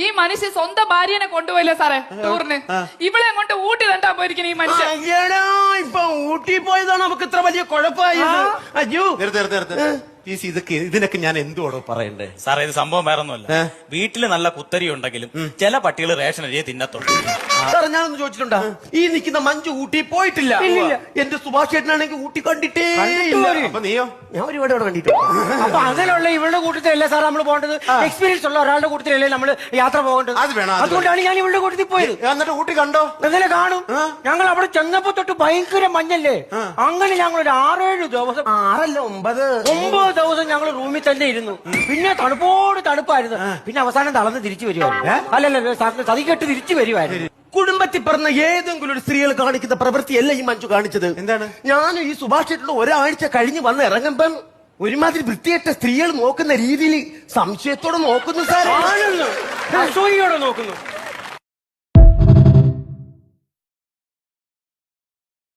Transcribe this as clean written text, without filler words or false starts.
ഈ മനുഷ്യൻ സ്വന്തം ഭാര്യനെ കൊണ്ടുപോയില്ലേ സാറേ ടൂറിന്? ഇവിടെ അങ്ങോട്ട് ഊട്ടി തണ്ടാ പോയിരിക്കുന്നു ഈ മനുഷ്യൻ. ഇപ്പൊ ഊട്ടി പോയതാണ് നമുക്ക് ഇത്ര വലിയ കുഴപ്പമായത്. അയ്യോ ഇതിനൊക്കെ ഞാൻ എന്തുവാണോ പറയണ്ടേ? സാറേ ഇത് സംഭവം വേറൊന്നുമല്ല. വീട്ടില് നല്ല കുത്തരി ഉണ്ടെങ്കിലും ചില പട്ടികൾ റേഷൻ അരിയെ തിന്നത്തുള്ളൂ. സാറേ ഞാനൊന്ന് ചോദിച്ചിട്ടുണ്ടാ, ഈ നിൽക്കുന്ന മഞ്ജു ഊട്ടി പോയിട്ടില്ല. എന്റെ സുഭാഷ് ചേട്ടനാണെങ്കിൽ ഊട്ടി കണ്ടിട്ടേ ഇല്ല. അപ്പൊ നീയോ? ഞാൻ ഒരുപാട് അവിടെ കണ്ടിട്ടുണ്ട്. അപ്പൊ അങ്ങനെയുള്ള ഇവളുടെ കൂട്ടത്തിലല്ലേ സാർ നമ്മൾ പോകേണ്ടത്? എക്സ്പീരിയൻസ് ഉള്ള ഒരാളുടെ കൂട്ടത്തിലല്ലേ നമ്മൾ യാത്ര പോകേണ്ടത്? അത് വേണം. അതുകൊണ്ടാണ് ഞാൻ ഇവളുടെ കൂട്ടത്തിൽ പോയത്. എന്നിട്ട് ഊട്ടി കണ്ടോ? എങ്ങനെ കാണും? ഞങ്ങൾ അവിടെ ചെന്നപ്പോ തൊട്ട് ഭയങ്കര മഞ്ഞല്ലേ. അങ്ങനെ ഞങ്ങൾ ഒരു 6-7 ദിവസം, 9 ദിവസം ഞങ്ങൾ റൂമിൽ തന്നെ ഇരുന്നു. പിന്നെ തണുപ്പോട് തണുപ്പായിരുന്നു. പിന്നെ അവസാനം തളർന്ന് തിരിച്ചു വരുവായിരുന്നു. അല്ലല്ലോ സതികെട്ട് തിരിച്ചു വരുവായിരുന്നു. കുടുംബത്തിൽ പറഞ്ഞ ഏതെങ്കിലും ഒരു സ്ത്രീകൾ കാണിക്കുന്ന പ്രവൃത്തിയല്ല ഈ മഞ്ജു കാണിച്ചത്. എന്താണ്? ഞാൻ ഈ സുഭാഷ് ചേട്ടൻ ഒരാഴ്ച കഴിഞ്ഞ് വന്ന് ഇറങ്ങുമ്പം ഒരുമാതിരി വൃത്തിയേറ്റ സ്ത്രീകൾ നോക്കുന്ന രീതിയിൽ സംശയത്തോടെ നോക്കുന്നു സാർ. അസൂയയോടെ നോക്കുന്നു.